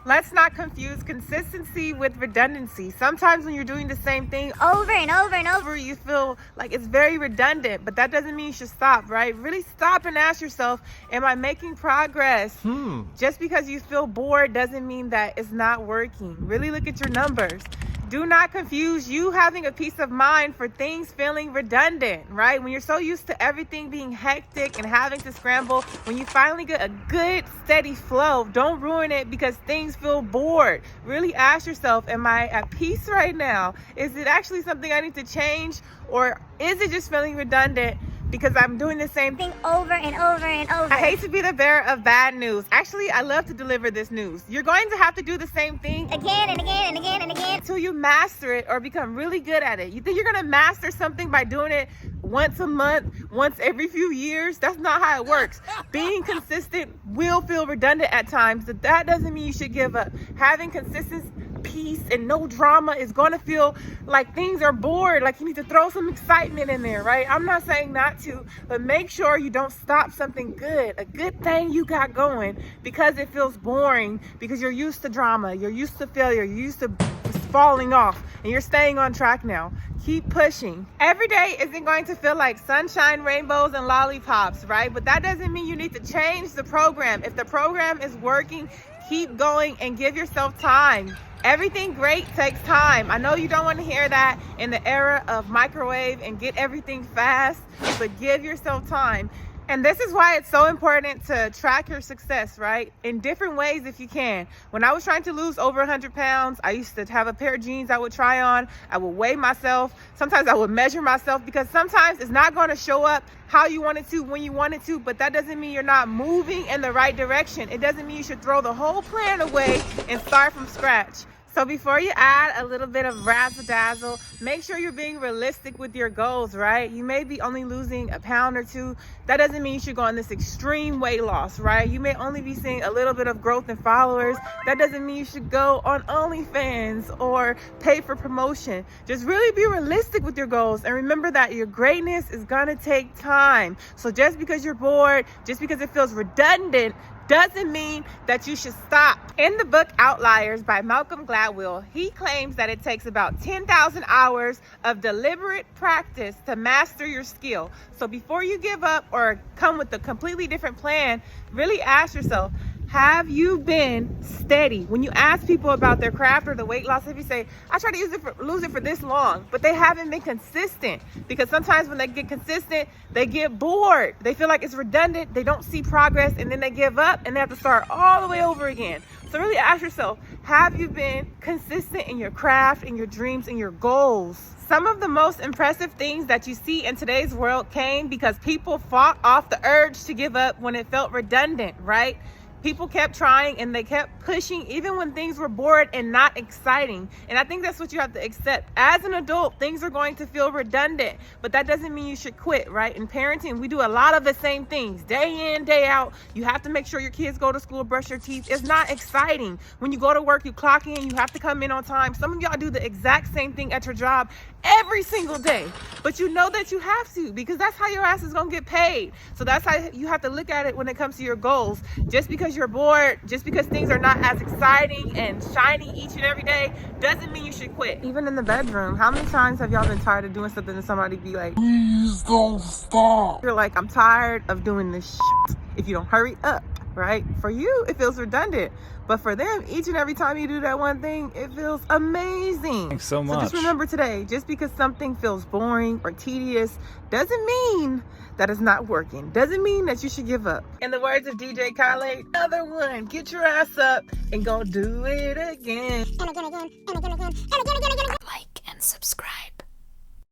Let's not confuse consistency with redundancy. Sometimes when you're doing the same thing over and over and over, you feel like it's very redundant, but that doesn't mean you should stop, right? Really stop and ask yourself, am I making progress? Just because you feel bored doesn't mean that it's not working. Really look at your numbers. Do not confuse you having a peace of mind for things feeling redundant, right? When you're so used to everything being hectic and having to scramble, when you finally get a good, steady flow, don't ruin it because things feel bored. Really ask yourself, am I at peace right now? Is it actually something I need to change? Or is it just feeling redundant because I'm doing the same thing over and over and over? I hate to be the bearer of bad news. Actually, I love to deliver this news. You're going to have to do the same thing again and again and again and again until you master it or become really good at it. You think you're going to master something by doing it once a month, once every few years? That's not how it works. Being consistent will feel redundant at times, but that doesn't mean you should give up. Having consistent peace and no drama is going to feel like things are bored, like you need to throw some excitement in there, right? I'm not saying not to, but make sure you don't stop something good, a good thing you got going, because it feels boring, because you're used to drama, you're used to failure, you're used to falling off, and you're staying on track now. Keep pushing. Every day isn't going to feel like sunshine, rainbows, and lollipops, right? But that doesn't mean you need to change the program. If the program is working, keep going and give yourself time. Everything great takes time. I know you don't want to hear that in the era of microwave and get everything fast, but give yourself time. And this is why it's so important to track your success, right? In different ways if you can. When I was trying to lose over 100 pounds, I used to have a pair of jeans I would try on. I would weigh myself. Sometimes I would measure myself, because sometimes it's not going to show up how you want it to, when you want it to, but that doesn't mean you're not moving in the right direction. It doesn't mean you should throw the whole plan away and start from scratch. So before you add a little bit of razzle-dazzle, make sure you're being realistic with your goals, right? You may be only losing a pound or two. That doesn't mean you should go on this extreme weight loss, right? You may only be seeing a little bit of growth in followers. That doesn't mean you should go on OnlyFans or pay for promotion. Just really be realistic with your goals, and remember that your greatness is gonna take time. So just because you're bored, just because it feels redundant, doesn't mean that you should stop. In the book Outliers by Malcolm Gladwell, he claims that it takes about 10,000 hours of deliberate practice to master your skill. So before you give up or come with a completely different plan, really ask yourself, have you been steady? When you ask people about their craft or the weight loss, if you say, I try to lose it for this long, but they haven't been consistent, because sometimes when they get consistent, they get bored. They feel like it's redundant. They don't see progress, and then they give up and they have to start all the way over again. So really ask yourself, have you been consistent in your craft, in your dreams, in your goals? Some of the most impressive things that you see in today's world came because people fought off the urge to give up when it felt redundant, right? People kept trying and they kept pushing even when things were bored and not exciting. And I think that's what you have to accept. As an adult, things are going to feel redundant, but that doesn't mean you should quit, right? In parenting, we do a lot of the same things day in, day out. You have to make sure your kids go to school, brush their teeth. It's not exciting. When you go to work, you clock in, you have to come in on time. Some of y'all do the exact same thing at your job every single day, but you know that you have to, because that's how your ass is gonna get paid. So that's how you have to look at it when it comes to your goals. Just because you're bored, just because things are not as exciting and shiny each and every day, doesn't mean you should quit. Even in the bedroom, how many times have y'all been tired of doing something and somebody be like, please don't stop? You're like, I'm tired of doing this shit. If you don't hurry up, right? For you, it feels redundant. But for them, each and every time you do that one thing, it feels amazing. Thanks so much. So just remember today, just because something feels boring or tedious doesn't mean that it's not working. Doesn't mean that you should give up. In the words of DJ Khaled, another one, get your ass up and go do it again. And again, again, and again, again, and again, again, again, again. Like and subscribe.